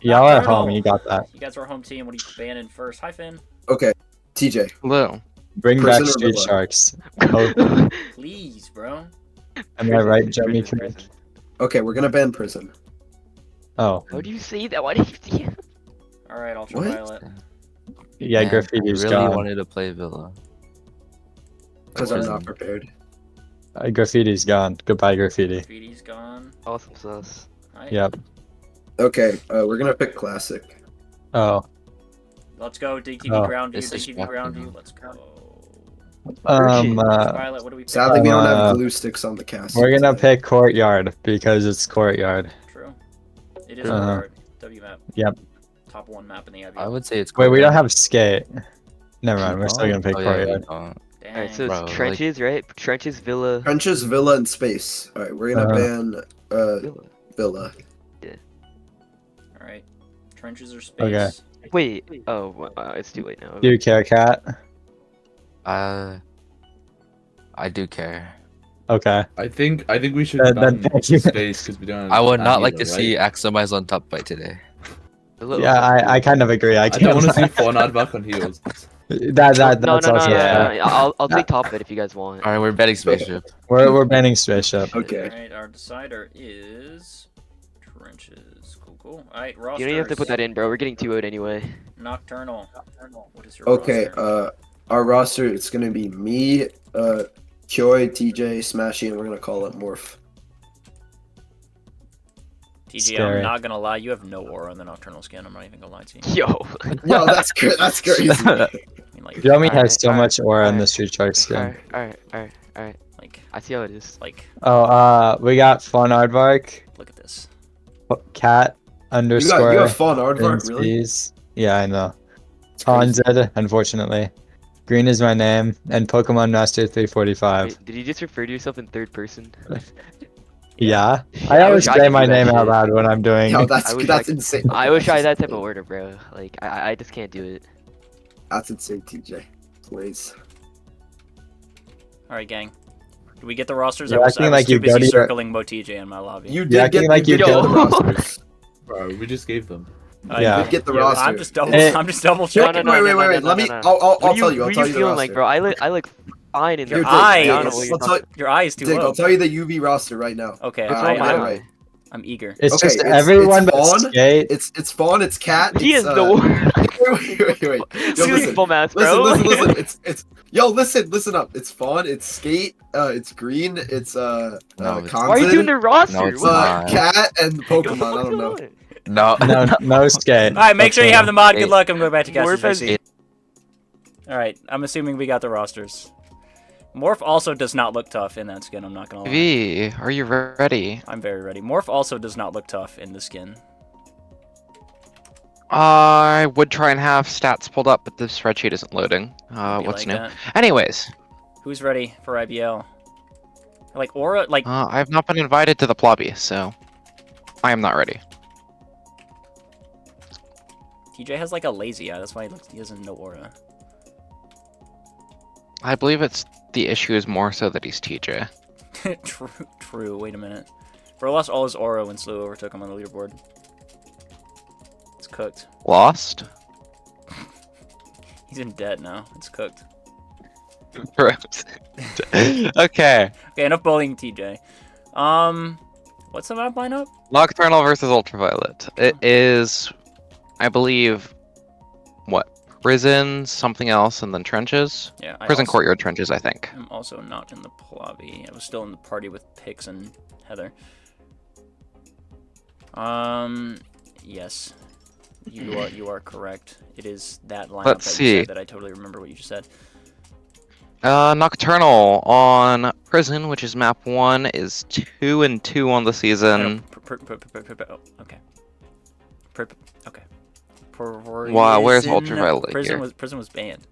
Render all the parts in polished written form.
Y'all are Nocturnal. home. You got that. You guys are home team. What are you banning first? Hi, Finn. Okay, TJ. Hello. Bring Prison back or Street Villa? Sharks. Oh, Please, bro. am I right, Jeremy? Prison. Okay, we're gonna ban prison. Oh, How do you say that? Why did you say that? All right, Ultraviolet. yeah, Man, graffiti's I really gone. wanted to play Villa. Because I'm Prison. not prepared. Graffiti's gone. Goodbye, graffiti. Graffiti's gone. Awesome sauce. Hi. Yep. Okay, we're gonna pick classic. Oh, Let's go. DTV Oh. ground view. This is DTV ground view. shocking. Let's go. Ultraviolet. What do we pick? Sadly, we don't have Uh, glue sticks on the castle. we're gonna today. pick courtyard because it's courtyard. True. It is Uh-huh. courtyard. W map. Yep. Top 1 map in the IBL. I would say it's. Wait, we don't courtyard. have skate. Never mind. We're still gonna pick Oh, yeah, you courtyard. don't. Dang. Alright, so it's Bro, trenches, right? Trenches, villa, Trenches, villa, and space. All right, we're gonna ban villa. villa. All right. Trenches or space? Okay. Wait. Oh, it's too late now. Do you care, Cat? I do care. Okay. I think we should Then ban thank you. space because we don't. Have I would that not like either, to see right? Axomize on top by today. Villa Yeah, over I kind of agree. I I can't. don't want to see Fortnite back on heels. That's no, also no. fair. I'll take top bed if you guys want. All right, we're betting spaceship. We're banning spaceship. Okay. All right. Our decider is trenches. Cool. All right. Rosters. You don't even have to put that in, bro. We're getting 2-0'd anyway. Nocturnal. What is your Okay. roster? Our roster it's gonna be me, Choi, TJ, Smashy, and we're gonna call it Morph. TG, Scary. I'm not gonna lie. You have no aura on the Nocturnal skin. I'm not even gonna lie to you. Yo. Yo, that's that's crazy. I mean, like, Yomi Alright, has so alright, much aura in the alright. Street Shark skin. Alright. like, I see how it is. like, Oh, we got Fun Aardvark, look at this. Cat You underscore. got fun aardvark, really? Vince's. Yeah, I know. It's crazy. Hanzed, unfortunately. Green is my name, and Pokemon Master 345. Wait, did you just refer to yourself in third person? Yeah, I I always wish I say could my do that name out shit. loud when I'm doing. Yo, I that's wish I could- insane. I wish I had that type of order, bro. Like, I just can't do it. That's insane, TJ. Please. All right, gang. Do we get the rosters? You're I was acting too like you busy go to your- circling MoTJ in my lobby. You You're did acting get like you get go- the rosters. Bro, we just gave them. Yeah. You did get the I'm roster. just double. Eh. I'm just double No, checking. no, Wait. no, Let me. no. I'll What tell you. I'll what tell are you you the feeling like, roster. bro? I look fine in Here, the Dick, eyes. Dick, I don't know what you're I'll tell- talking. Your eye is too Dick, low. I'll tell you the UV roster right now. Okay, What's I wrong got with it my right. eye? I'm eager. It's Okay, just it's everyone but Fawn, Skate. It's Fawn. It's Cat. He it's, is the worst. Wait. Yo, Silly listen. full mask, bro. It's yo. Listen up. It's Fawn. It's Skate. It's Green. It's No, it's- Conzid, Why are you doing the roster? No, it's What not. Cat and the Pokemon. fuck's I don't know. going No. No Skate. All right, make sure you have the mod. Good Eight. luck. I'm going back to Morph casters. has- VC. All right, I'm assuming we got the rosters. Morph also does not look tough in that skin. I'm not gonna lie. V, are you ready? I'm very ready. Morph also does not look tough in the skin. I would try and have stats pulled up, but the spreadsheet isn't loading. Be What's like new? that. Anyways, Who's ready for IBL? Like aura, like I have not been invited to the plobby, so I am not ready. TJ has like a lazy eye. That's why he doesn't know aura. I believe the issue is more so that he's TJ. True. Wait a minute. Bro lost all his aura when Slew overtook him on the leaderboard. It's cooked. Lost? He's in debt now. It's cooked. Gross. Okay. Okay, enough bullying TJ. What's the map lineup? Nocturnal versus Ultraviolet. It is, I believe, what? Prison, something else, and then trenches? Yeah, Prison courtyard trenches, I think. I'm also not in the lobby. I was still in the party with Pix and Heather. Yes. You are correct. It is that lineup Let's that you see. said that I totally remember what you just said. Nocturnal on Prison, which is map 1, is 2-2 on the season. Oh, okay. Okay. Wow, where's Prison- Ultraviolet Prison here? Prison was banned.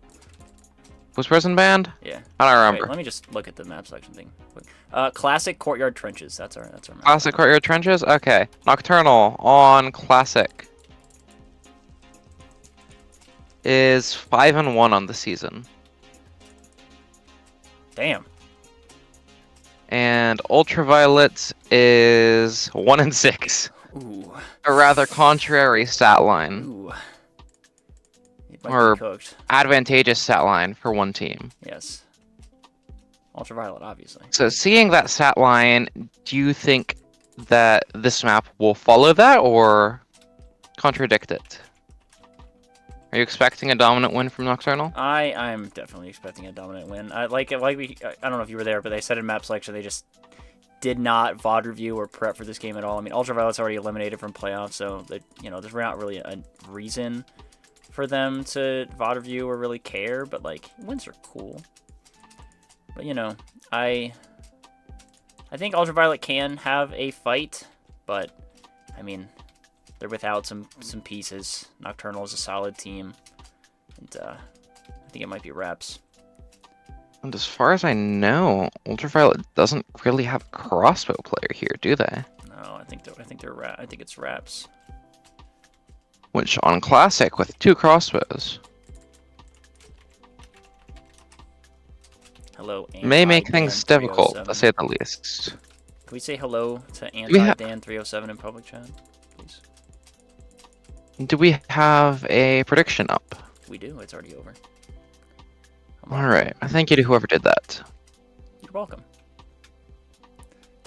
Was Prison banned? Yeah. I don't Wait, remember. let me just look at the map selection thing. Classic courtyard trenches. That's our map. Classic courtyard trenches? Okay. Nocturnal on Classic is 5-1 on the season. Damn. And Ultraviolet is 1-6. Ooh. a rather contrary stat line, Ooh. It might Or- be cooked. advantageous stat line for one team. Yes. Ultraviolet, obviously. So seeing that stat line, do you think that this map will follow that or contradict it? Are you expecting a dominant win from Nocturnal? I'm definitely expecting a dominant win. I I don't know if you were there, but they said in map selection they just did not VOD review or prep for this game at all. I mean, Ultraviolet's already eliminated from playoffs, so there's not really a reason for them to VOD review or really care. But like, wins are cool. But I think Ultraviolet can have a fight, but I mean, they're without some pieces. Nocturnal is a solid team, and I think it might be reps. And as far as I know, Ultraviolet doesn't really have a crossbow player here, do they? No, I think it's reps. Which on Classic with 2 crossbows Hello, may make things Anti-Dan difficult, 307. to say the least. Can we say hello to we have- Anti-Dan 307 in public chat, please? Do we have a prediction up? We do. It's already over. I'm on. Alright, thank you to whoever did that. You're welcome.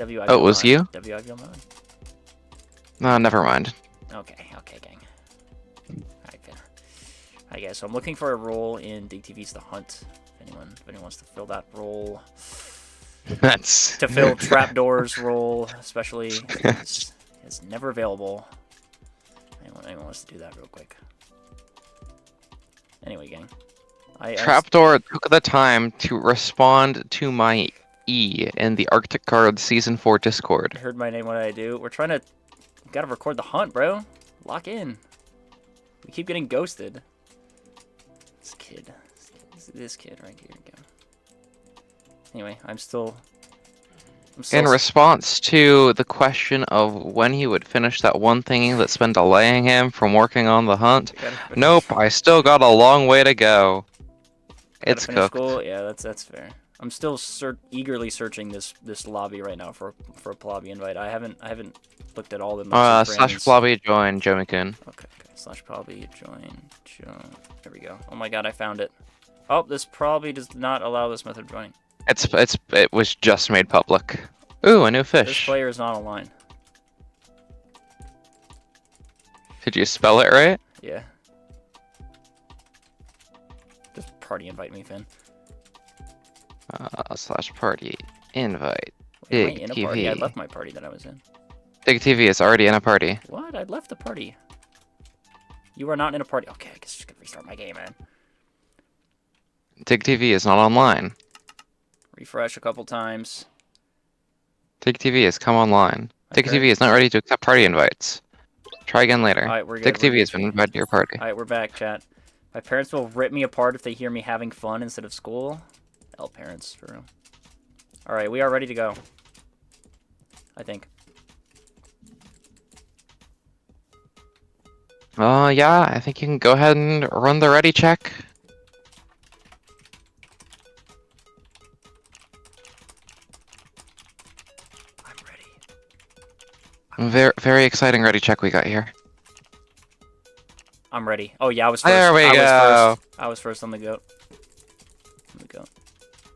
Oh, it was you? WIBL9. No, never mind. Okay, gang. Alright, fair. Alright, guys, so I'm looking for a role in Dig TV's The Hunt. If anyone wants to fill that role. That's... To fill Trapdoor's role, especially, is never available. Anyone wants to do that real quick. Anyway, gang. Trapdoor took the time to respond to my E in the Arctic Guard Season 4 Discord. I heard my name, what did I do? We gotta record the hunt, bro. Lock in. We keep getting ghosted. This kid right here again. Anyway, I'm still In response to the question of when he would finish that one thing that's been delaying him from working on the hunt, nope, I still got a long way to go. It's finish cooked. school. Yeah, that's fair. I'm still eagerly searching this lobby right now for a lobby invite. I haven't looked at all the Slash lobby join Jomikun. Okay. Slash lobby join Joe. There we go. Oh my god, I found it. Oh, this probably does not allow this method of joining. It was just made public. Ooh, a new This fish. player is not online. Did you spell it right? Yeah. Just party invite me, Finn. Slash party invite. Wait, am I Dig in a party? I TV. left my party that I was in. Dig TV is already in a party. What? I left the party. You are not in a party. Okay, I guess I'm just gonna restart my game, man. Dig TV is not online. Refresh a couple times. Dig TV has come online. Dig Okay. TV is not ready to accept party invites. Try again later. Alright, we're Dig good. TV has been invited to your party. Alright, we're back, chat. My parents will rip me apart if they hear me having fun instead of school. L parents, for real. Alright, we are ready to go. I think. Yeah, I think you can go ahead and run the ready check. I'm ready. Very, very exciting ready check we got here. I'm ready. Oh yeah, I was first. There we go. I was first on the goat.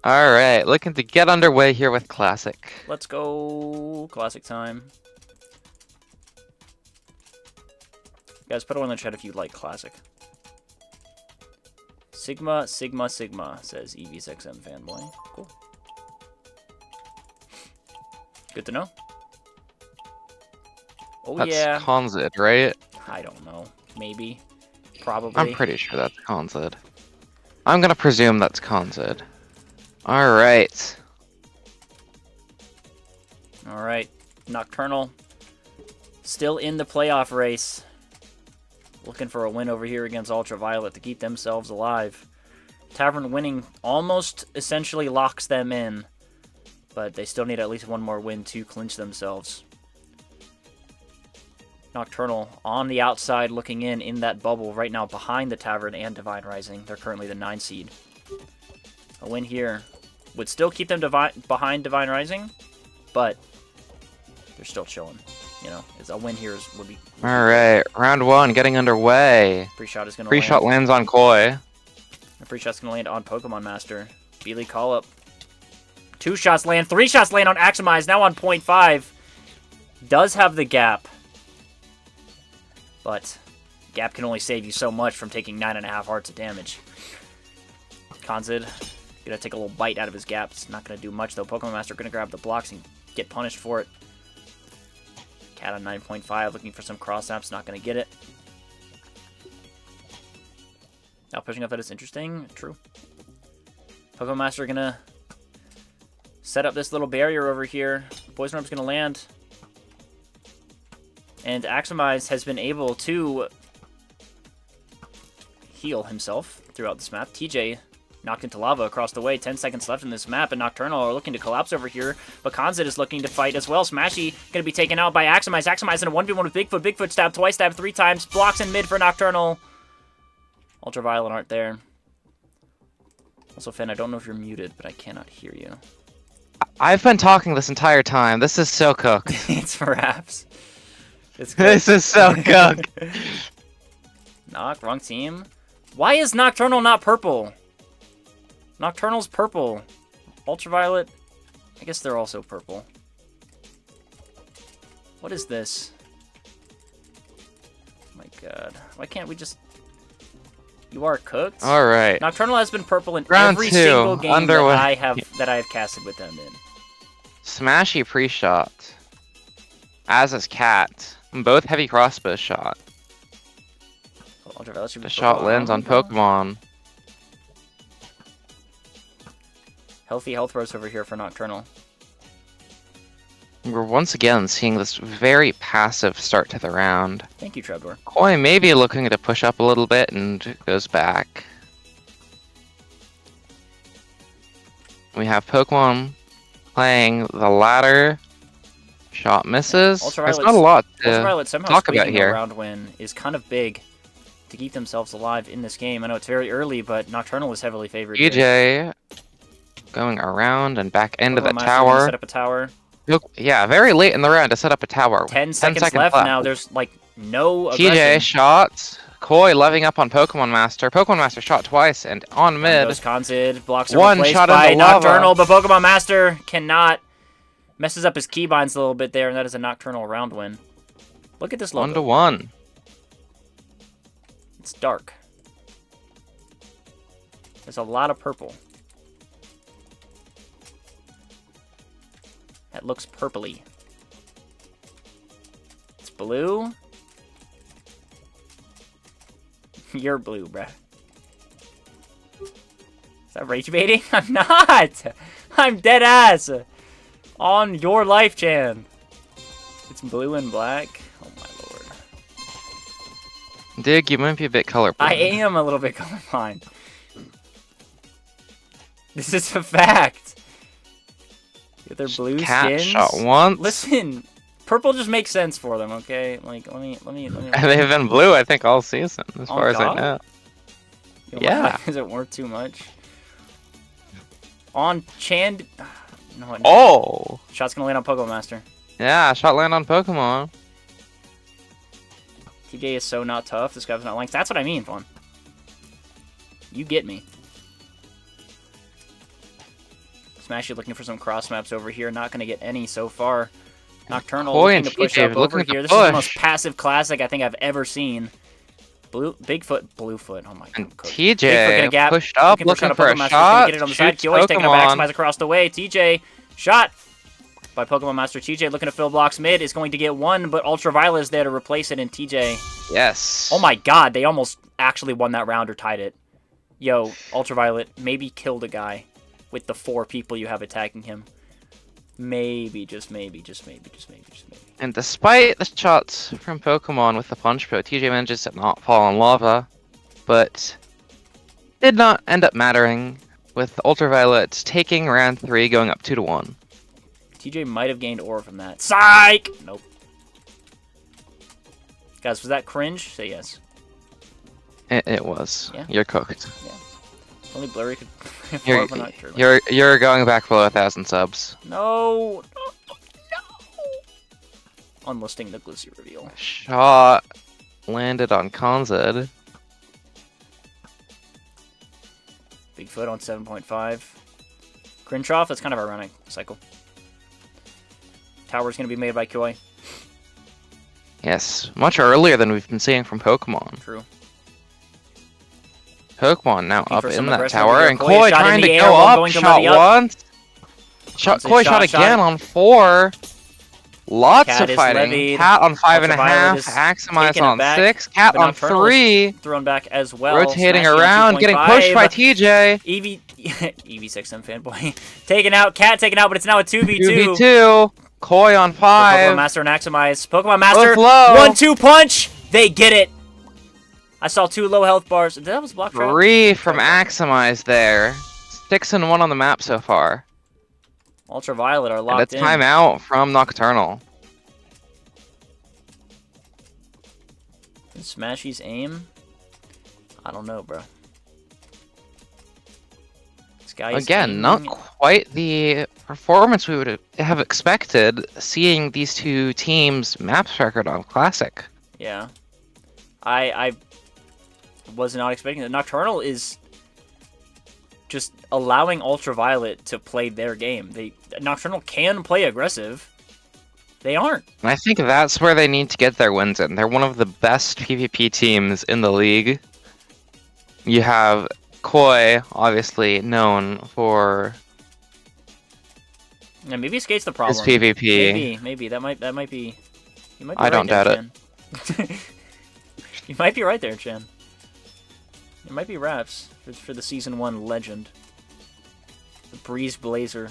Alright, looking to get underway here with Classic. Let's go. Classic time. Guys, put a one in the chat if you like classic. Sigma, Sigma, Sigma, says EVSXM fanboy. Cool. Good to know. Oh That's yeah. Konzid, right? I don't know. Maybe. Probably. I'm pretty sure that's Konzid. I'm gonna presume that's Konzid. Alright. Alright. Nocturnal. Still in the playoff race. Looking for a win over here against Ultraviolet to keep themselves alive. Tavern winning almost essentially locks them in. But they still need at least one more win to clinch themselves. Nocturnal on the outside looking in that bubble right now behind the Tavern and Divine Rising. They're currently the 9 seed. A win here would still keep them behind Divine Rising, but they're still chilling. you know, it's a win here would be. All right, round 1 getting underway. Pre-shot is gonna Pre-shot land. lands on Koi. The pre-shot's gonna land on Pokemon Master. Beely call up. 2 shots land. 3 shots land on Aximize. Now on 0.5. Does have the gap. But gap can only save you so much from taking 9.5 hearts of damage. Kanzid gonna take a little bite out of his gap. It's not gonna do much though. Pokemon Master gonna grab the blocks and get punished for it. Cat on 9.5 looking for some cross apps. Not gonna get it. Now pushing up that is interesting. True. Pokemon Master gonna set up this little barrier over here. Poison Orb's gonna land. And Aximize has been able to heal himself throughout this map. TJ knocked into lava across the way. 10 seconds left in this map, and Nocturnal are looking to collapse over here. But Kanzid is looking to fight as well. Smashy going to be taken out by Aximize. Aximize in a 1v1 with Bigfoot. Bigfoot stab twice, stab 3 times. Blocks in mid for Nocturnal. Ultraviolet aren't there. Also, Finn, I don't know if you're muted, but I cannot hear you. I've been talking this entire time. This is so cooked. It's perhaps. It's This is so cooked. Knock, wrong team. Why is Nocturnal not purple? Nocturnal's purple. Ultraviolet, I guess they're also purple. What is this? Oh my god. Why can't we just... You are cooked? Alright. Nocturnal has been purple in Round every 2, single game underway. that I have casted with them in. Smashy pre-shot. As is Cat. Both heavy crossbow shot. Ultraviolet should be The shot purple. lands on Pokemon. Healthy health rose over here for Nocturnal. We're once again seeing this very passive start to the round. Thank you, Trevor. Koi may be looking to push up a little bit and goes back. We have Pokemon playing the ladder. Shot misses. There's not a lot to Ultraviolet somehow talk about squeaking a here. round win is kind of big to keep themselves alive in this game. I know it's very early, but Nocturnal is heavily favored. here. EJ going around and back into the Pokemon Master gonna tower. Set up a tower. Look, yeah, very late in the round to set up a tower. 10 seconds left now. There's like no TJ aggression. shots. Koi leveling up on Pokemon Master. Pokemon Master shot twice and on Down mid. goes Kanzid. Blocks are One replaced shot by into lava. Nocturnal, but Pokemon Master cannot. Messes up his keybinds a little bit there, and that is a Nocturnal round win. Look at this logo. 1-1. It's dark. There's a lot of purple. That looks purpley. It's blue. You're blue, bruh. Is that rage baiting? I'm not! I'm dead ass! On your life, Chan. It's blue and black. Oh my lord. Dig, you might be a bit colorblind. I am a little bit colorblind. This is a fact. With their blue Cat skins. shot once. Listen, purple just makes sense for them, okay? Like, let me. They've been blue, I think, all season, as Oh, far as I God? know. You know, Yeah. Is it worth too much? On Chand. No, what? Oh! Shot's gonna land on Pokemon Master. Yeah, shot land on Pokemon. TJ is so not tough. This guy's not length. That's what I mean, Vaughn. You get me. Smashy looking for some cross maps over here. Not going to get any so far. Nocturnal Koi looking and to push TJ up over looking to here. This is the most push. passive classic I think I've ever seen. Bluefoot. Oh my And god. Cooked. TJ Bigfoot gonna gap. pushed up, looking shot for a Pokemon Master. He's shot. gonna get it on the side. Shoots Kyoi's taking a back. Pokemon. Maximize across the way. TJ shot by Pokemon Master. TJ looking to fill blocks mid. Is going to get one, but Ultraviolet is there to replace it. And TJ. Yes. Oh my god, they almost actually won that round or tied it. Yo, Ultraviolet maybe killed a guy with the 4 people you have attacking him. Maybe, just maybe. And despite the shots from Pokemon with the Punch Pro, TJ manages to not fall in lava, but did not end up mattering, with Ultraviolet taking round 3, going up 2-1. TJ might have gained aura from that. Psych! Nope. Guys, was that cringe? Say yes. It was. Yeah. You're cooked. Only Blurry could You're, farm an Nocturnal. you're going back below 1,000 subs. No! unlisting the Glizzy reveal. Shot landed on Konzed. Bigfoot on 7.5. Grinchoff, that's kind of our running cycle. Tower's going to be made by Koi. Yes, much earlier than we've been seeing from Pokemon. True. Pokemon now Looking up for in some that aggressive tower, here. and Koi Koi shot in trying the to air go while up. going to Shot Muddy up. once. Konzed Koi shot shot. again on 4. Lots Cat of is fighting. levied. Cat on 5.5. Ultraviolet is Aximize taking it on back, 6. Cat but on Nocturnal is 3. Thrown back as well. Rotating Smashing on around, getting pushed by 2.5. TJ. EV6M fanboy. Taken out. Cat taken out, but it's now a 2v2. 2v2. Koi on For 5. Pokemon Master and Aximize. Pokemon Master. Both low. 1-2 punch. They get it. I saw 2 low health bars. That was block trap. 3 from Aximize there. 6 and 1 on the map so far. Ultraviolet are And locked a in. timeout from Nocturnal. Smashy's aim? I don't know, bro. This guy is Again, not aiming- quite the performance we would have expected seeing these two teams' maps record on Classic. Yeah. I was not expecting that. Nocturnal is just allowing Ultraviolet to play their game. Nocturnal can play aggressive. They aren't. And I think that's where they need to get their wins in. They're one of the best PvP teams in the league. You have Koi, obviously known for Yeah, maybe Skate's the problem. his PvP. Maybe that might be. You might be I right don't there, doubt Chan. You might be right there, Chan. It might be Raps for the Season 1 legend. The Breeze Blazer.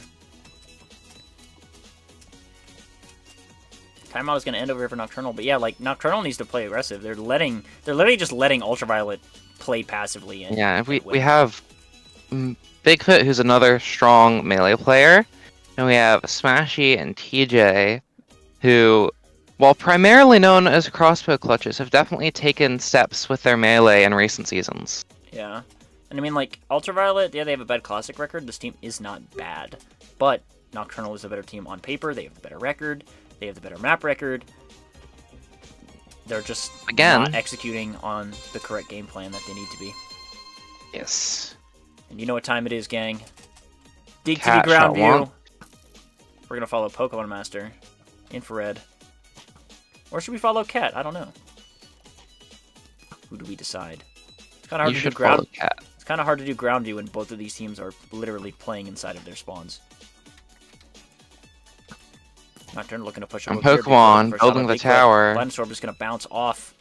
Timeout is going to end over here for Nocturnal, but yeah, like, Nocturnal needs to play aggressive. They're literally just letting Ultraviolet play passively. And Yeah, and we win. have Bigfoot, who's another strong melee player, and we have Smashy and TJ, who, while primarily known as crossbow clutches, have definitely taken steps with their melee in recent seasons. Yeah. And I mean, like, Ultraviolet, yeah, they have a bad classic record. This team is not bad. But Nocturnal is a better team on paper. They have the better record. They have the better map record. They're just Again, not executing on the correct game plan that they need to be. yes. And you know what time it is, gang. Dig to Cat the ground shot view. one. We're going to follow Pokemon Master. Infrared. Or should we follow Cat? I don't know. Who do we decide? It's kind of hard You to do should ground. follow Cat. It's kind of hard to do ground view when both of these teams are literally playing inside of their spawns. Nocturne looking to push up. And over here, Pokemon Bigfoot for a shot building on the Bigfoot. tower. Blensorb just going to bounce off.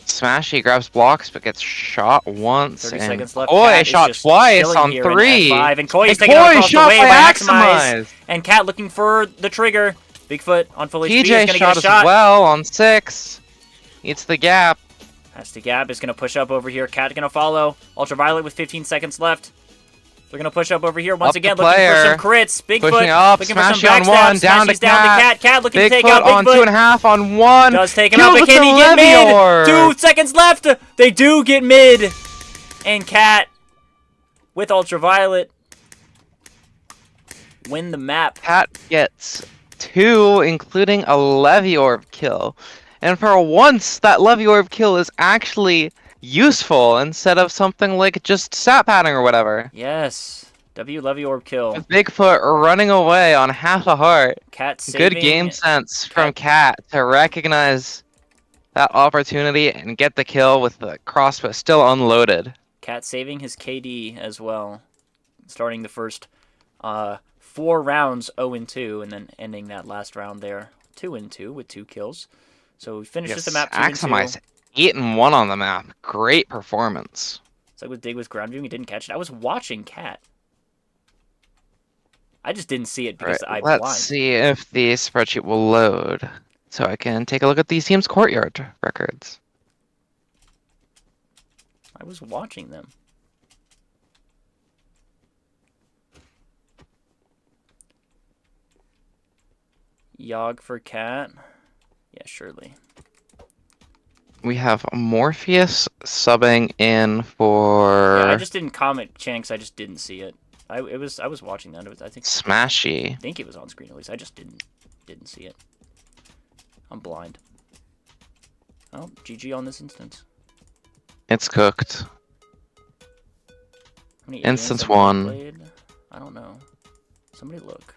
Smashy grabs blocks but gets shot once. 30 and seconds left. Koi Cat is shot just twice chilling on here in 3. F5, and Koi is And taken out Koi across the shot way by by Aximize. Aximize. And Cat looking for the trigger. Bigfoot on full HP is going TJ to shot get a as shot. well on 6. Eats the gap. Has to gap. Is going to push up over here. Cat going to follow. Ultraviolet with 15 seconds left. They're going to push up over here once Up again, the looking for some player. crits. Bigfoot Pushing up, looking for some Smashy on backstab. 1, down to Smashy's down to Cat. Cat. Cat looking to take Bigfoot out on Bigfoot. 2.5 on 1. Does take him Kills out, but with can the he get Levior. mid? 2 seconds left. They do get mid. And Cat with Ultraviolet win the map. Cat gets 2, including a Leviorb kill. And for once, that Leviorb kill is actually useful instead of something like just stat padding or whatever. Yes. W Leviorb kill. With Bigfoot running away on half a heart. Cat saving. Good game sense from Cat to recognize that opportunity and get the kill with the crossbow still unloaded. Cat saving his KD as well. Starting the first 4 rounds 0-2, and then ending that last round there 2-2 with 2 kills. So we finishes the map 2-2. Aximize 8 and 1 on the map. Great performance. It's like with Dig with ground viewing, he didn't catch it. I was watching Cat. I just didn't see it because I Let's blind. see if the spreadsheet will load so I can take a look at these teams' courtyard records. I was watching them. Yogg for Cat. Yeah, surely. We have Morpheus subbing in for Yeah, I just didn't comment Chan because I just didn't see it. I was watching that. I think Smashy. it was on screen at least. I just didn't see it. I'm blind. Oh, GG on this instance. It's cooked. How many games Instance have we 1. played? I don't know. Somebody look.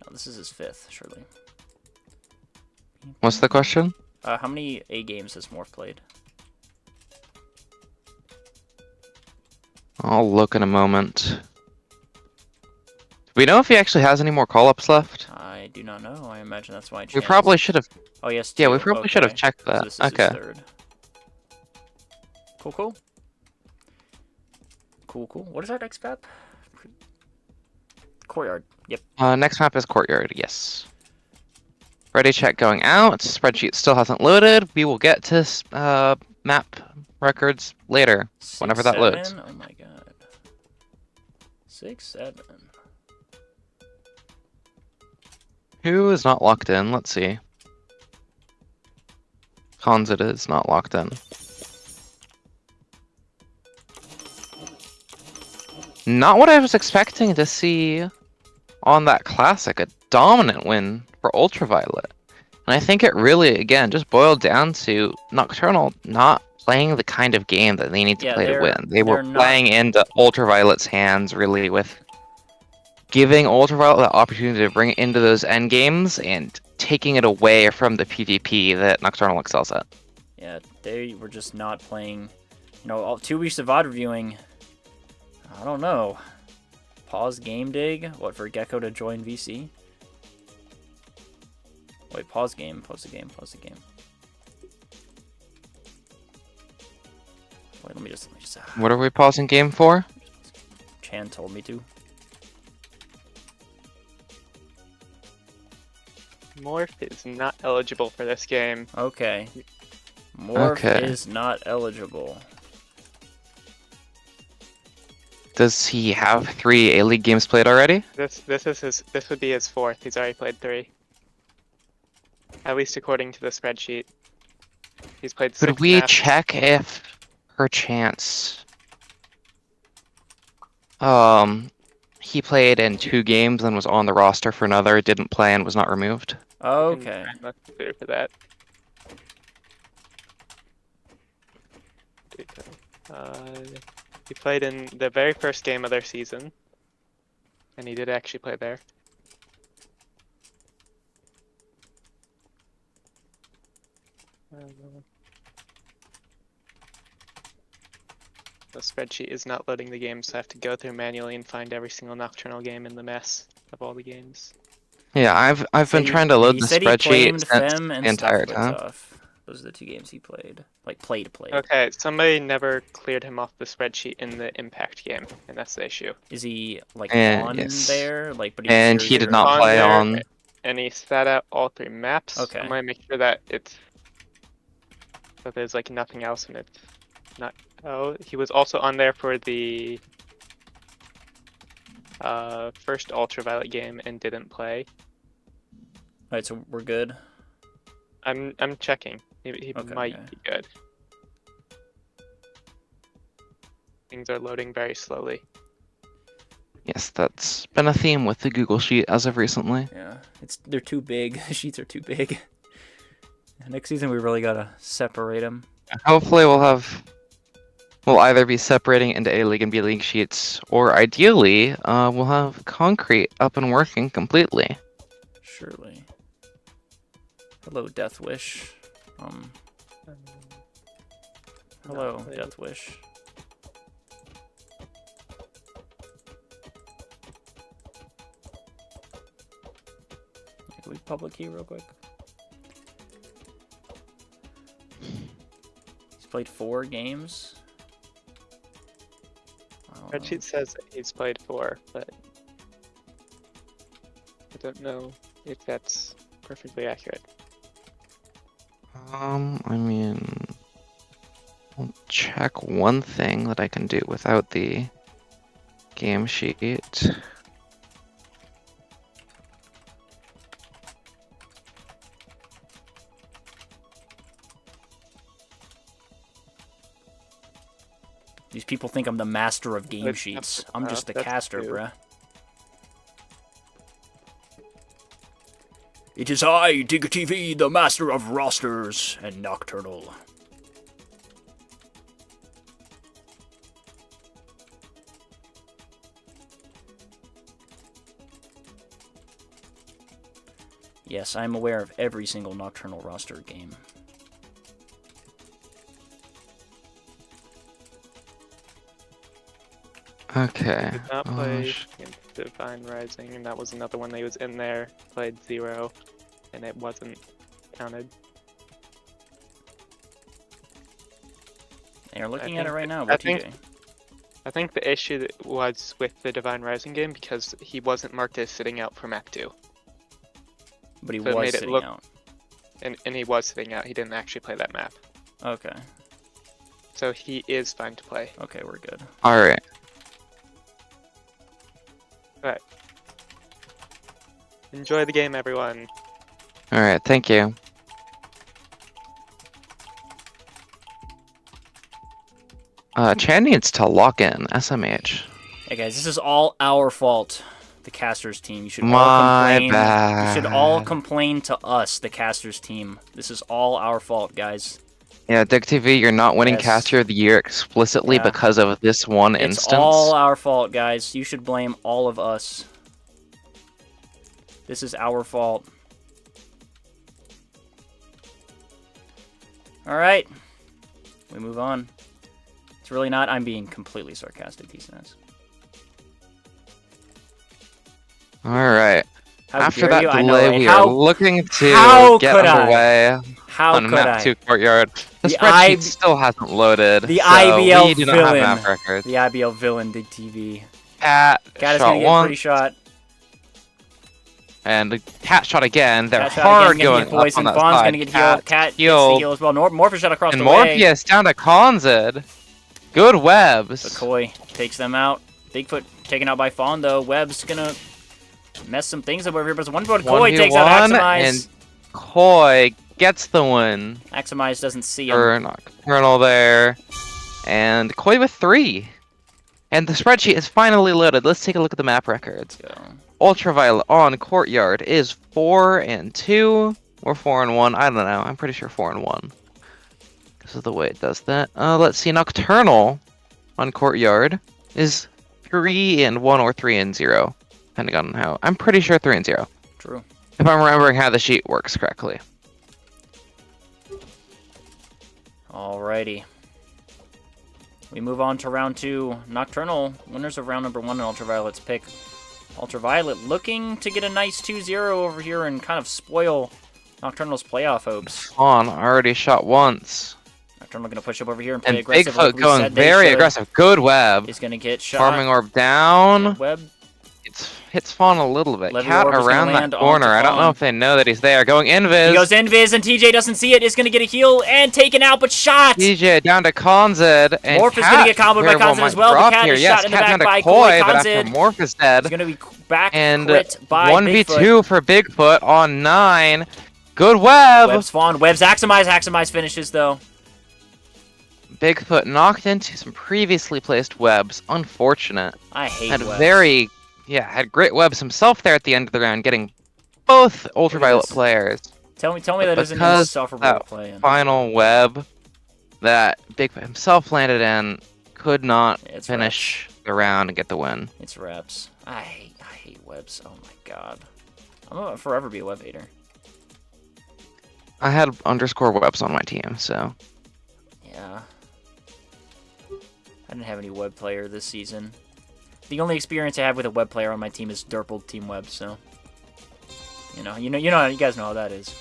No, this is his 5th, surely. What's the question? How many A games has Morph played? I'll look in a moment. Do we know if he actually has any more call-ups left? I do not know. I imagine that's why. We probably should have. Oh yes. Yeah, we 2. probably should have Okay. checked So that. this is his Okay. 3rd. Cool, cool. Cool, cool. What is our next map? Courtyard. Yep. Next map is Courtyard. Yes. Ready check going out. Spreadsheet still hasn't loaded. We will get to map records later, whenever that 6, loads. 7? Oh my god. 6, 7. Who is not locked in? Let's see. Cons it is not locked in. Not what I was expecting to see on that classic. A dominant win for Ultraviolet. And I think it really, again, just boiled down to Nocturnal not playing the kind of game that they need to Yeah, play to they're- win. They were they're not- playing into Ultraviolet's hands, really, with giving Ultraviolet the opportunity to bring it into those end games and taking it away from the PvP that Nocturnal excels at. Yeah, they were just not playing. You know, all 2 weeks of VOD reviewing. I don't know. Pause game dig. What, for Gecko to join VC? Wait, pause game. Pause the game. Pause the game. Wait, let me just. What are we pausing game for? Chan told me to. Morph is not eligible for this game. Okay. Morph Okay. is not eligible. Does he have 3 A-League games played already? This would be his 4th. He's already played 3. At least according to the spreadsheet. He's played 6 Could we maps. check if, perchance, he played in 2 games and was on the roster for another, didn't play and was not removed? Okay. I'm not clear for that. He played in the very first game of their season, and he did actually play there. The spreadsheet is not loading the game, so I have to go through manually and find every single Nocturnal game in the mess of all the games. Yeah, I've been trying to load he the said he spreadsheet claimed since Fem and the entire stuff time. tough. Those are the 2 games he played. Like, played. Okay, somebody never cleared him off the spreadsheet in the Impact game, and that's the issue. Is he, like, And on yes. there? Like, but And he's he did 0-0? not On play there, on. And he sat out all 3 maps. Okay. I'm gonna make sure that it's that there's like nothing else and it's not. Oh, he was also on there for the first Ultraviolet game and didn't play. Alright, so we're good. I'm checking. He Okay, might okay. be good. Things are loading very slowly. Yes, that's been a theme with the Google Sheet as of recently. Yeah, they're too big. The sheets are too big. Next season, we really gotta separate them. Hopefully we'll either be separating into A-League and B-League sheets, or ideally, we'll have Concrete up and working completely. Surely. Hello, Death Wish. Hello, No, Death Wish. Can we public key real quick? He's played 4 games. I don't know. Spreadsheet says that he's played 4, but I don't know if that's perfectly accurate. I mean, I'll check one thing that I can do without the game sheet. These people think I'm the master of game That's- sheets. I'm just the that's caster, true. bruh. It is I, Digger TV, the master of rosters and Nocturnal. Yes, I'm aware of every single Nocturnal roster game. Okay. Did not Oh, play Divine Rising, and that was another one that was in there. Played 0, and it wasn't counted. And you're looking I at it think- right now. I What think- TJ? I think the issue was with the Divine Rising game because he wasn't marked as sitting out for Mach 2. But he so it was made it sitting look- out. And he was sitting out. He didn't actually play that map. Okay. So he is fine to play. Okay, we're good. Alright. Enjoy the game, everyone. Alright, thank you. Chan needs to lock in SMH. Hey guys, this is all our fault. The casters team. You should all My complain. You should all bad. complain to us, the casters team. This is all our fault, guys. Yeah, Dick TV, you're not winning Yes. Caster of the Year explicitly Yeah. because of this one It's instance. all our fault, guys. You should blame all of us. This is our fault. Alright. We move on. It's really not. I'm being completely sarcastic, D-Snaz. Alright. How After dare that you? I know, delay, right? we How- are looking to how get could I? underway How on could map I? 2 Courtyard. The The spreadsheet still hasn't loaded. the so IBL we do not villain. have map records. The IBL villain, Dig TV. Cat Cat is shot gonna get once, pretty shot. and the cat shot again. They're Cat shot hard again, going gonna get up poisoned. on that Fawn's side. gonna get healed. Cat gets the healed. heal as well. Morpheus shot across And the way. Morpheus down to Konzid. Good webs. McCoy takes them out. Bigfoot taken out by Fawn, though. Webb's gonna mess some things up over here, but it's 1v1. Koi takes out 1v1, Aximize. and Koi gets the win. Aximize doesn't see him. For Nocturnal there. And Koi with 3. And the spreadsheet is finally loaded. Let's take a look at the map records. Let's go. Ultraviolet on Courtyard is 4-2 or 4-1. I don't know. I'm pretty sure 4-1. This is the way it does that. Let's see. Nocturnal on Courtyard is 3-1 or 3-0, depending on how. I'm pretty sure 3-0. True. If I'm remembering how the sheet works correctly. Alrighty. We move on to round 2. Nocturnal, winners of round number 1 in Ultraviolet's pick. Ultraviolet looking to get a nice 2-0 over here and kind of spoil Nocturnal's playoff hopes. Fawn already shot once. Nocturnal going to push up over here and play And aggressive. Bigfoot like we going said they very should. aggressive. Good web. He's going to get shot. Farming orb down. Webb. Hits Fawn a little bit. Levy Cat orb is gonna around land that onto corner. I don't know Fawn. if they know that he's there. Going invis. He goes invis and TJ doesn't see it. Is going to get a heal and taken out, but shot. DJ down to Konzid. And Morph is Cat gonna get comboed by very Konzid might as well, but drop Cat here. is Yes, shot in the Cat back down to by Koi, Koi. but after Konzid Morph is dead. is going to be back And crit by 1v2 Bigfoot. for Bigfoot on 9. Good web. Webb's Fawn. Webb's Aximize. Aximize finishes, though. Bigfoot knocked into some previously placed webs. Unfortunate. I hate Had Webb's. had great webs himself there at the end of the round, getting both Ultraviolet this. players. Tell me that isn't because insufferable that to play in. Final web that Bigfoot himself landed in could not It's finish the round and get the win. It's reps. I hate Webb's. Oh my god. I'm gonna forever be a Web hater. I had underscore webs on my team, so Yeah. I didn't have any web player this season. The only experience I have with a web player on my team is Derpled Team Web, so you guys know how that is.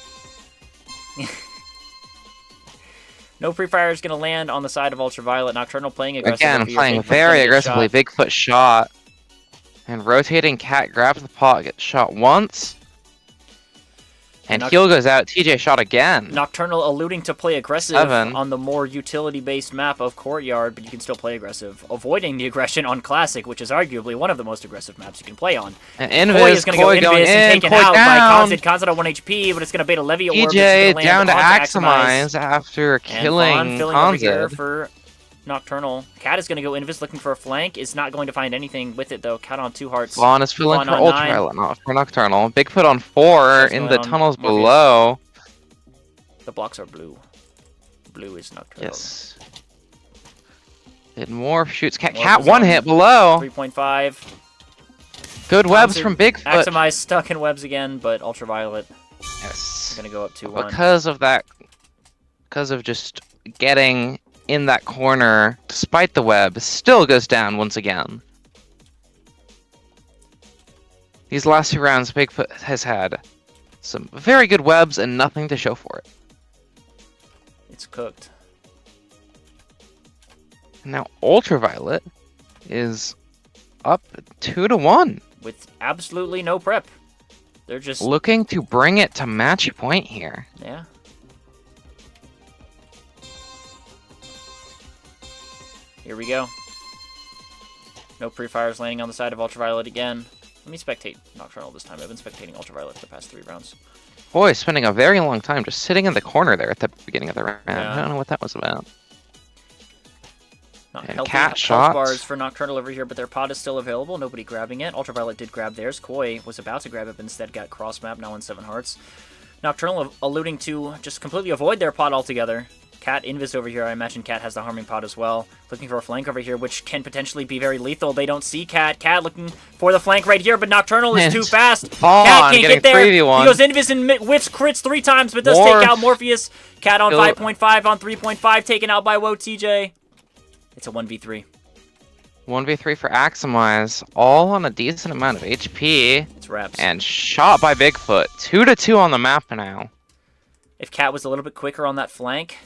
No Free Fire is gonna land on the side of Ultraviolet. Nocturnal playing aggressive. again over here. playing Bigfoot's gonna very get aggressively. shot. Bigfoot shot and rotating cat grabs the pot, gets shot once, and Noct- heal goes out. TJ shot again. Nocturnal alluding to play aggressive 7. on the more utility-based map of Courtyard, but you can still play aggressive, avoiding the aggression on Classic, which is arguably one of the most aggressive maps you can play on. And Koi is invis, going to go Koi invis going and in, taken Koi out down. by Konzid. Konzid on 1 HP, but it's going to bait a Levy orb. TJ It's gonna down to land onto Aximize after And Fawn killing filling over here Konzid. for Nocturnal. Cat is going to go Invis looking for a flank. Is not going to find anything with it, though. Cat on 2 hearts. Vaughn is filling Vaughn for on 9. Ultraviolet, not for Nocturnal. Bigfoot on 4 That's in going the on tunnels Morpheus. below. The blocks are blue. Blue is Nocturnal. Yes. Did Morph shoots Cat. Morph Cat is one on hit below. 3.5. Good webs Thompson, from Bigfoot. Axamize stuck in webs again, but Ultraviolet Yes. going to go up 2-1. Because of that, because of just getting in that corner, despite the web, still goes down once again. These last 2 rounds, Bigfoot has had some very good webs and nothing to show for it. It's cooked. Now Ultraviolet is up 2-1. With absolutely no prep. They're just... Looking to bring it to match point here. Yeah. Here we go. No pre-fires landing on the side of Ultraviolet again. Let me spectate Nocturnal this time. I've been spectating Ultraviolet for the past 3 rounds. Boy, spending a very long time just sitting in the corner there at the beginning of the round. Yeah. I don't know what that was about. Not And healthy cat health shots. bars for Nocturnal over here, but their pod is still available. Nobody grabbing it. Ultraviolet did grab theirs. Koi was about to grab it, but instead got cross-map, now in 7 hearts. Nocturnal alluding to just completely avoid their pod altogether. Cat Invis over here. I imagine Cat has the harming pod as well. Looking for a flank over here, which can potentially be very lethal. They don't see Cat. Cat looking for the flank right here, but Nocturnal is And too fast. Vaughn Cat can't getting get there. 3v1. He goes Invis and whiffs crits 3 times, but does Morph. take out Morpheus. Cat on Kill- 5.5, on 3.5, taken out by Woe TJ. It's a 1v3. 1v3 for Axamize, all on a decent amount of HP, It's wraps. and shot by Bigfoot. 2-2 on the map now, If Cat was a little bit quicker on that flank,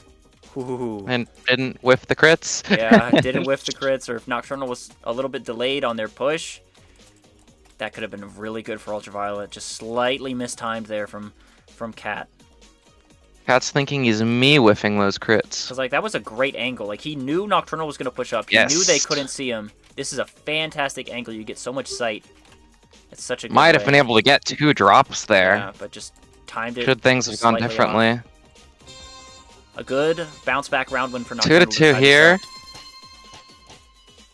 ooh, and didn't whiff the crits. yeah, didn't whiff the crits, or if Nocturnal was a little bit delayed on their push, that could have been really good for Ultraviolet. Just slightly mistimed there from Cat. Cat's thinking he's me whiffing those crits. Because, like, that was a great angle. Like, he knew Nocturnal was going to push up. He Yes. knew they couldn't see him. This is a fantastic angle. You get so much sight. It's such a good Might have way. been able to get 2 drops there. Yeah, but just timed it. Should things have gone slightly differently. off. A good bounce back round win for Nocturnal. 2-2 decided here. to-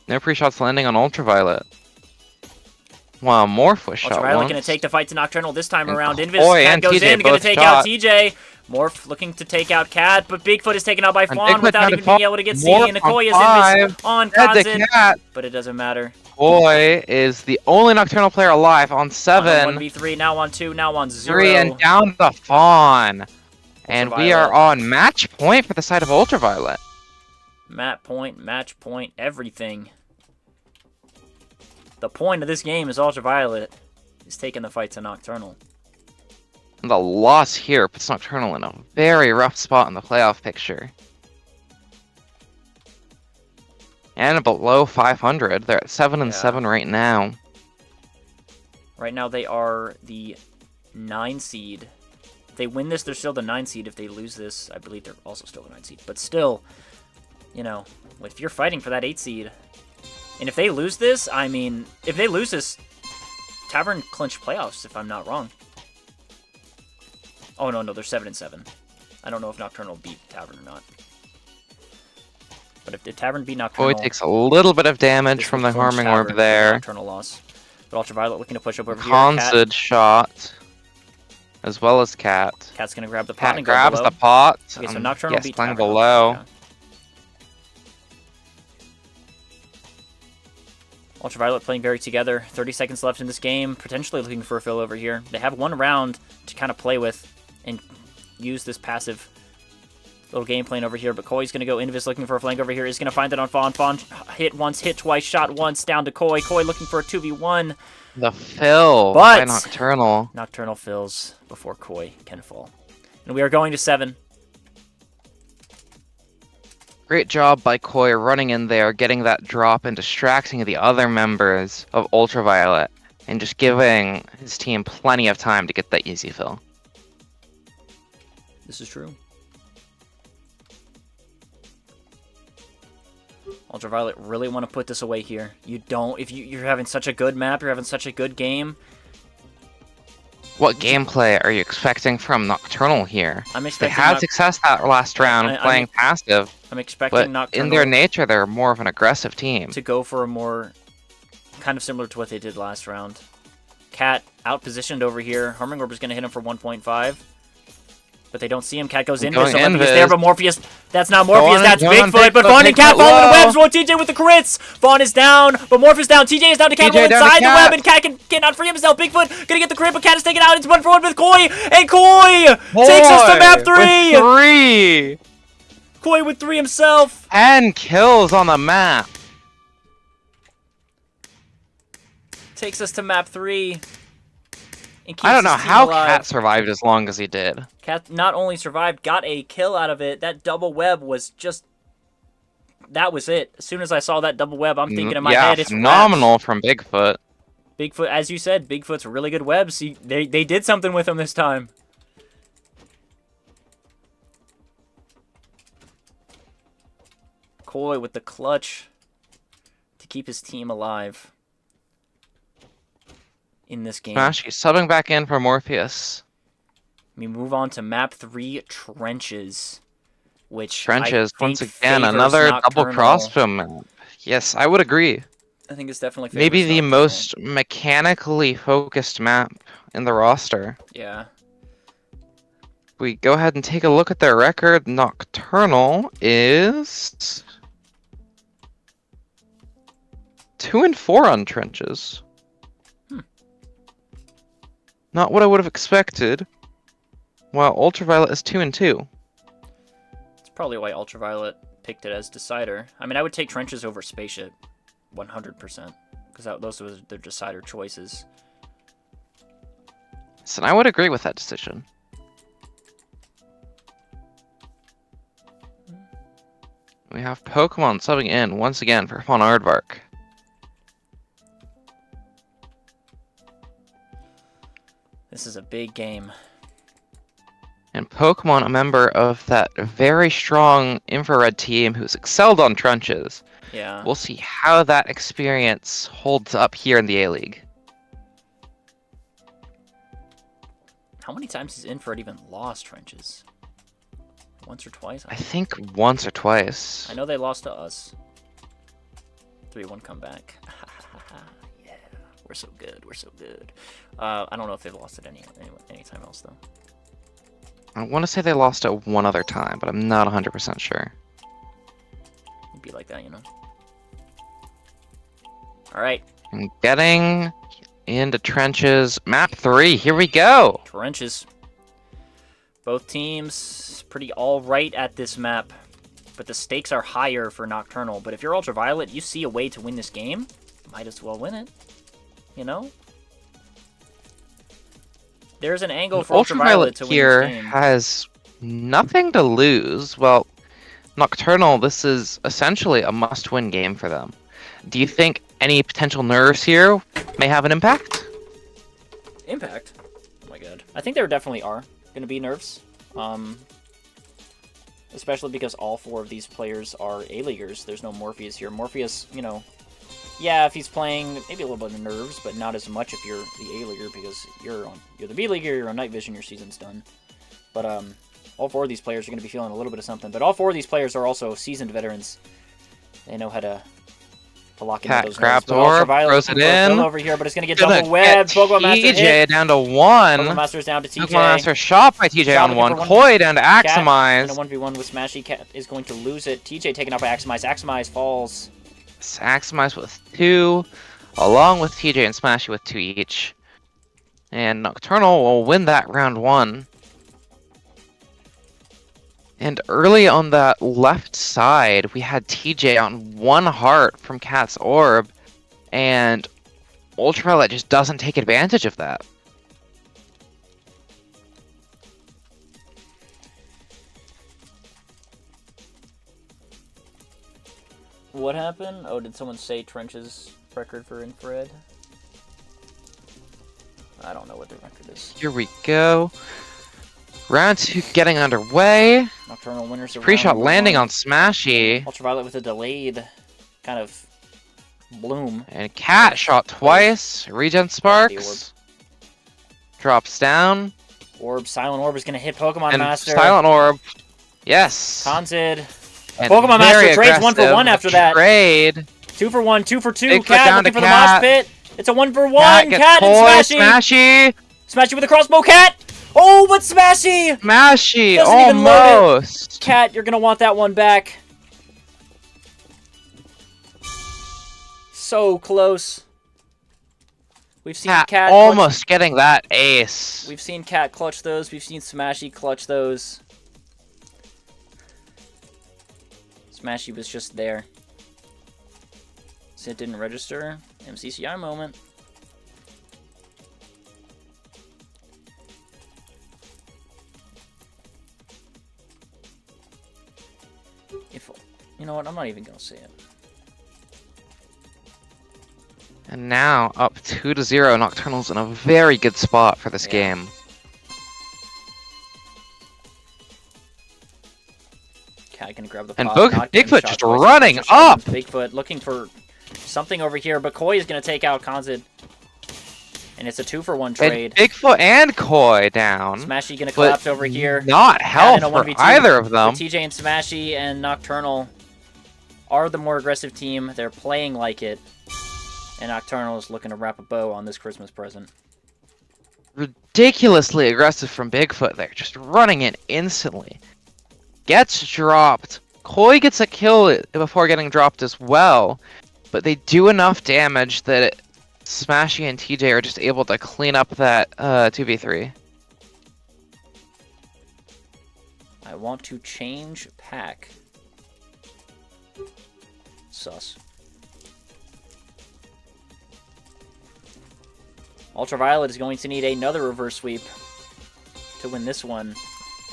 No pre-shots landing on Ultraviolet. Wow, Morph was shot Ultraviolet once. going to take the fight to Nocturnal this time And around. Koi Invis Cat and goes TJ in, going both to take shot. out TJ. Morph looking to take out Cat, but Bigfoot is taken out by And Fawn Bigfoot without tried to even being fall. able to get Morph C, and Koi is on Invis on Dead to Kazin, Cat. but it doesn't matter. Koi is the only Nocturnal player alive on 7. On 1v3, now on 2, now on 0. 3 and down the Fawn. And we are Ultraviolet. on match point for the side of Ultraviolet. Match point, everything. The point of this game is Ultraviolet is taking the fight to Nocturnal. And the loss here puts Nocturnal in a very rough spot in the playoff picture. And below 500. They're at 7 and Yeah. 7 right now. Right now they are the 9 seed. If they win this, they're still the 9 seed. If they lose this, I believe they're also still the 9 seed. But still, you know, if you're fighting for that 8 seed, and if they lose this, I mean, if they lose this, Tavern clinch playoffs, if I'm not wrong. Oh, no, they're 7 and 7. I don't know if Nocturnal beat Tavern or not. But if the Tavern beat Nocturnal... Koi takes a little bit of damage this from would the clinch harming Tavern orb for the there. Nocturnal loss. But Ultraviolet looking to push up over here. Cat, Consid shot. As well as Cat. Cat's going to grab the pot Cat and go grabs below. the pot. Okay, so Nocturnal yes, beat playing Tavern. below. Okay. Ultraviolet playing very together. 30 seconds left in this game. Potentially looking for a fill over here. They have 1 round to kind of play with and use this passive little game plan over here. But Koi's going to go Invis looking for a flank over here. Is going to find it on Fawn. Fawn hit once, hit twice, shot once. Down to Koi. Koi looking for a 2v1. The fill But- by Nocturnal. Nocturnal fills before Koi can fall. And we are going to 7. Great job by Koi running in there, getting that drop and distracting the other members of Ultraviolet, and just giving his team plenty of time to get that easy fill. This is true. Ultraviolet really want to put this away here. You don't, if you're having such a good map, you're having such a good game. What gameplay are you expecting from Nocturnal here? I'm They expecting. had success that last round I'm- playing passive, I'm expecting but Nocturnal in their nature, they're more of an aggressive team. to go for a more kind of similar to what they did last round. Cat out-positioned over here. Homing Orb is going to hit him for 1.5. But they don't see him. Cat goes in. Going Olympius invis. there, but Morpheus. That's not Morpheus. on- That's going on Bigfoot. But Bigfoot, Vaughn and Cat Bigfoot follow the low. webs. Roll TJ with the crits. Vaughn is down, but Morpheus down. TJ is down to Cat. TJ Roll down to inside the Cat. web, and Cat cannot free himself. Bigfoot gonna get the crit, but Cat is taken out. It's 1-for-1 with Koi, and Koi takes us to map 3. With 3! Koi with 3 himself. 10 kills on the map. Takes us to map 3. And keeps I don't know his team how alive. Cat survived as long as he did. Cat not only survived, got a kill out of it. That double web was just... That was it. As soon as I saw that double web, I'm thinking in my yeah, head, it's phenomenal from Bigfoot. Bigfoot, as you said, Bigfoot's really good webs. They did something with him this time. Koi with the clutch to keep his team alive in this game. Smash, he's subbing back in for Morpheus. We move on to map 3, Trenches. Which Trenches, I think once again, favors another double Nocturnal. crossbow map. Yes, I would agree. I think it's definitely Maybe favors the Nocturnal. most mechanically focused map in the roster. Yeah. We go ahead and take a look at their record. Nocturnal is 2-4 on Trenches. Not what I would have expected. While Ultraviolet is 2-2. It's probably why Ultraviolet picked it as decider. I mean, I would take Trenches over Spaceship 100%. Because those were their decider choices. So I would agree with that decision. We have Pokemon subbing in once again for Von Aardvark. This is a big game. And Pokemon, a member of that very strong infrared team who's excelled on Trenches. Yeah. We'll see how that experience holds up here in the A-League. How many times has Infrared even lost Trenches? Once or twice? I think once or twice. I know they lost to us. 3-1 comeback. Yeah, we're so good. We're so good. I don't know if they've lost it any time else though. I want to say they lost it one other time, but I'm not 100% sure. It'd be like that, you know. All right, And getting into Trenches. Map 3, here we go! Trenches. Both teams pretty all right at this map, but the stakes are higher for Nocturnal. But if you're Ultraviolet, you see a way to win this game, might as well win it. You know? There's an angle for Ultraviolet to win here this game. has nothing to lose. Well, Nocturnal, this is essentially a must-win game for them. Do you think any potential nerfs here may have an impact? Impact? Oh my god. I think there definitely are going to be nerfs. Especially because all 4 of these players are A-Leaguers. There's no Morpheus here. Morpheus, you know, yeah, if he's playing, maybe a little bit of nerves, but not as much if you're the A-Leaguer because you're the B-Leaguer, you're on Night Vision, your season's done. But all 4 of these players are going to be feeling a little bit of something. But all 4 of these players are also seasoned veterans. They know how to lock into Cat those nerves. grabs But orb, Ultraviolet throws can it throw a in. kill over here, but it's going to get Gonna double webbed. get Pokemon Master TJ hit. down to 1. Pokemon Master's down to TJ. Pokemon Master shot by TJ Shot on looking 1. for Koi down to Cat Aximize. in a 1v1 with Smashy. Cat is going to lose it. TJ taken out by Aximize. Aximize falls. Aximize with 2, along with TJ and Smashy with 2 each. And Nocturnal will win that round 1. And early on that left side, we had TJ on 1 heart from Cat's Orb, and Ultraviolet just doesn't take advantage of that. What happened? Oh, did someone say Trench's record for infrared? I don't know what the record is. Here we go. Round 2 getting underway. Nocturnal winners of Pre-shot round landing 1. on Smashy. Ultraviolet with a delayed kind of bloom. And Cat shot twice. Regen Sparks. Drops down. Orb, Silent Orb is going to hit Pokemon And Master. Silent Orb. Yes. Conzid. And Pokemon very Master trades 1 for 1 aggressive. after that. Trade. 2 for 1, 2 for 2. Bigfoot Cat down looking to for the Mosh Cat. Pit. It's a 1 for 1. Cat gets Cat and Koi. Smashy. Smashy. Smashy with a crossbow. Cat. Oh, but Smashy. Smashy. Doesn't even load it. Almost. Cat, you're going to want that one back. So close. We've seen Cat almost getting that ace. We've seen Cat clutch those. We've seen Smashy clutch those. Smashy was just there. It didn't register. MCCI moment. If you know what, I'm not even gonna say it. And now up 2-0. Nocturnal's in a very good spot for this game. Cat gonna grab the And pop, not getting Bigfoot shot just twice. running Extra shot up. on Bigfoot looking for something over here, but Koi is gonna take out Conzid. And it's a 2 for 1 trade. And Bigfoot and Koi down. Smashy gonna but collapse over here. Not Cat in health a for 1v2. either of them. But TJ and Smashy and Nocturnal are the more aggressive team. They're playing like it. And Nocturnal is looking to wrap a bow on this Christmas present. Ridiculously aggressive from Bigfoot there. Just running in instantly. Gets dropped. Koi gets a kill before getting dropped as well. But they do enough damage that Smashy and TJ are just able to clean up that 2v3. I want to change pack. Sus. Ultraviolet is going to need another reverse sweep to win this one.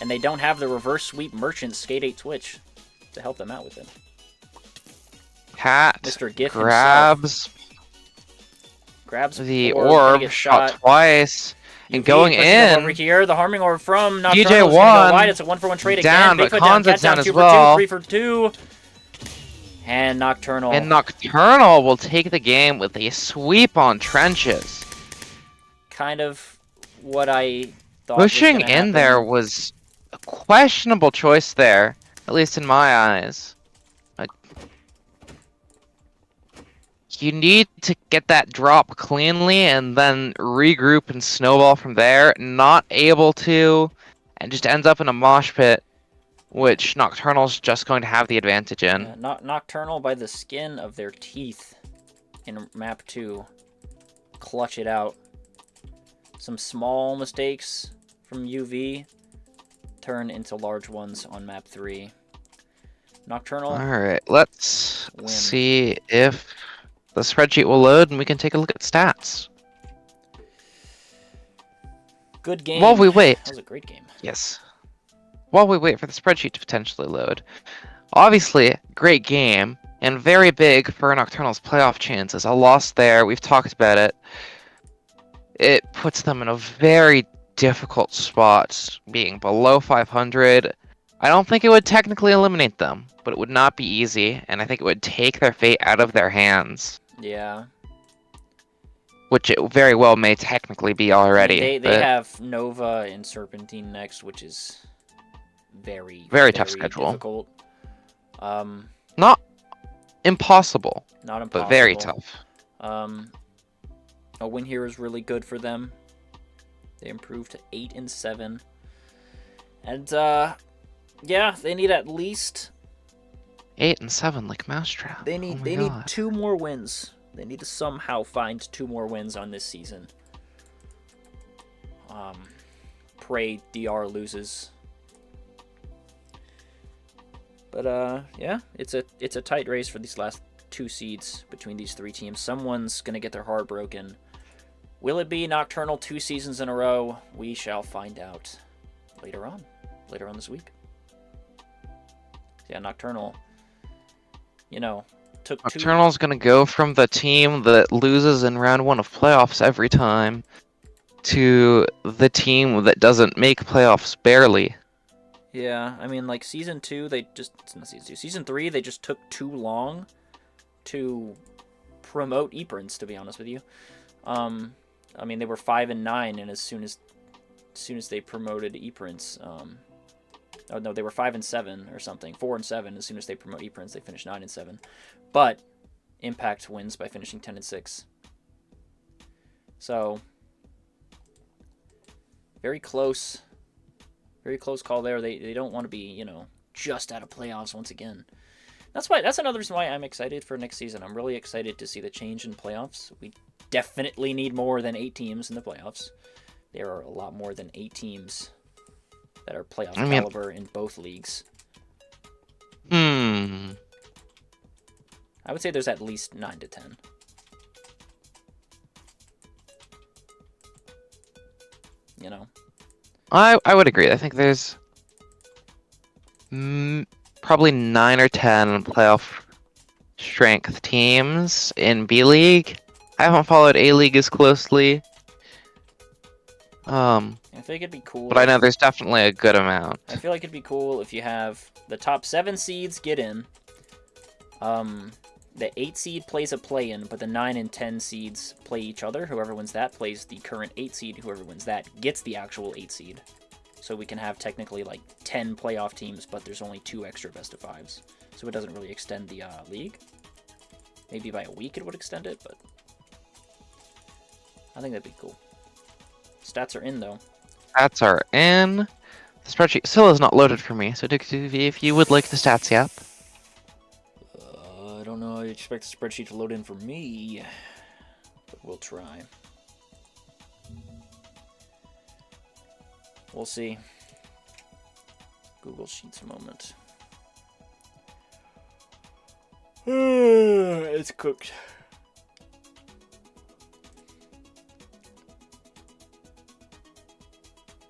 And they don't have the reverse sweep merchant Skate 8 Twitch to help them out with it. Cat Mr. Giff grabs gonna the orb, get shot twice, and UV going pushing up in. over here. The Harming Orb from Nocturnal DJ is gonna go won. wide. It's a 1 for 1 trade Down, again. but Bigfoot down, Conzid's Cat down down 2 as for well. 2, 3 for 2. And Nocturnal. And Nocturnal will take the game with a sweep on trenches. Kind of what I thought was Pushing gonna in happen. there was a questionable choice there, at least in my eyes. You need to get that drop cleanly and then regroup and snowball from there. Not able to, and just ends up in a mosh pit, which Nocturnal's just going to have the advantage in. Nocturnal by the skin of their teeth in map 2. Clutch it out. Some small mistakes from UV turn into large ones on map 3. Nocturnal. Alright, let's Win. see if the spreadsheet will load and we can take a look at stats. Good game. While we wait. That was a great game. Yes. While we wait for the spreadsheet to potentially load. Obviously, great game, and very big for Nocturnal's playoff chances. A loss there, we've talked about it. It puts them in a very difficult spot, being below 500. I don't think it would technically eliminate them, but it would not be easy, and I think it would take their fate out of their hands. Yeah. Which it very well may technically be already. They but have Nova and Serpentine next, which is very tough schedule. difficult. Not impossible, Not impossible. but very tough. A win here is really good for them. They improved to 8-7. And yeah, they need at least 8-7 like Mousetrap. they need Oh my they God. need 2 more wins. They need to somehow find 2 more wins on this season. Pray DR loses. But yeah, it's a tight race for these last 2 seeds between these 3 teams. Someone's gonna get their heart broken. Will it be Nocturnal 2 seasons in a row? We shall find out later on this week. Yeah, Nocturnal, you know, took Nocturnal's gonna go from the team that loses in round 1 of playoffs every time to the team that doesn't make playoffs barely. Yeah, I mean, like, Season 2, they just... Not Season 2. Season 3, they just took too long to promote ePrints, to be honest with you. I mean, they were 5 and 9, and as soon as they promoted ePrints, oh no, they were 5 and 7 or something, 4 and 7. As soon as they promote ePrints, they finished 9 and 7. But Impact wins by finishing 10 and 6. So very close call there. They don't want to be, you know, just out of playoffs once again. That's another reason why I'm excited for next season. I'm really excited to see the change in playoffs. We definitely need more than 8 teams in the playoffs. There are a lot more than 8 teams that are playoff caliber in both leagues. Hmm. I would say there's at least 9 to 10. You know? I would agree. I think there's probably 9 or 10 playoff strength teams in B League. I haven't followed A League as closely. I think it'd be cool. But I know there's definitely a good amount. I feel like it'd be cool if you have the top 7 seeds get in. The 8 seed plays a play-in, but the 9 and 10 seeds play each other. Whoever wins that plays the current 8 seed. Whoever wins that gets the actual 8 seed. So we can have technically like 10 playoff teams, but there's only 2 extra best of 5s. So it doesn't really extend the league. Maybe by a week it would extend it, but I think that'd be cool. Stats are in though. Stats are in. The spreadsheet still is not loaded for me, so if you would like the stats, yep. I don't know. I expect the spreadsheet to load in for me, but we'll try. We'll see. Google Sheets a moment. It's cooked.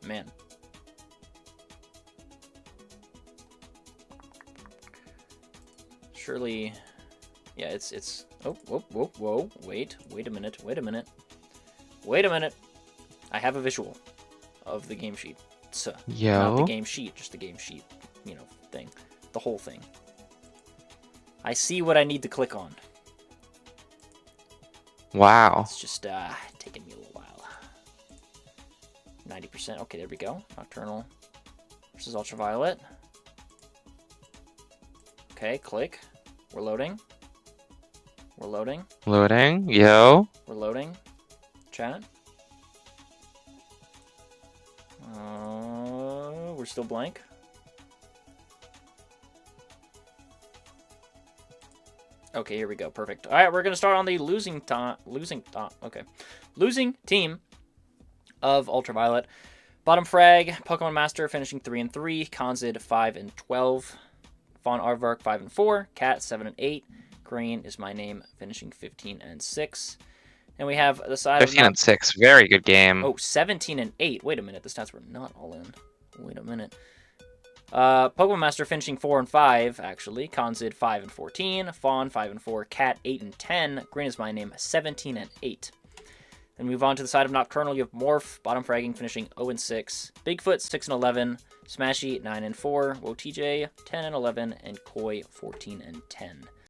Man. Surely, yeah, it's, oh, whoa, wait a minute. I have a visual of the game sheet. So, not the game sheet, just the game sheet, you know, thing. The whole thing. I see what I need to click on. Wow. It's just taking me a little while. 90%. Okay, there we go. Nocturnal versus Ultraviolet. Okay, click. We're loading. Loading. Yo. We're loading. Chat. We're still blank. Okay, here we go. Perfect. All right, we're gonna start on the losing team of Ultraviolet. Bottom frag, Pokemon Master finishing 3 and 3, Kanzid 5 and 12, Fawn Aardvark 5 and 4, Cat 7 and 8, Green is my name finishing 15 and 6. And we have the side 15 and 6, very good game. Oh, 17 and 8. Wait a minute, the stats were not all in. Wait a minute. Pokemon Master finishing 4 and 5, actually. Kanzid 5 and 14, Fawn 5 and 4, Cat 8 and 10, Green is my name 17 and 8. Then move on to the side of Nocturnal. You have Morph, bottom fragging, finishing 0 and 6, Bigfoot 6 and 11, Smashy 9 and 4, WoTJ 10 and 11, and Koi 14 and 10.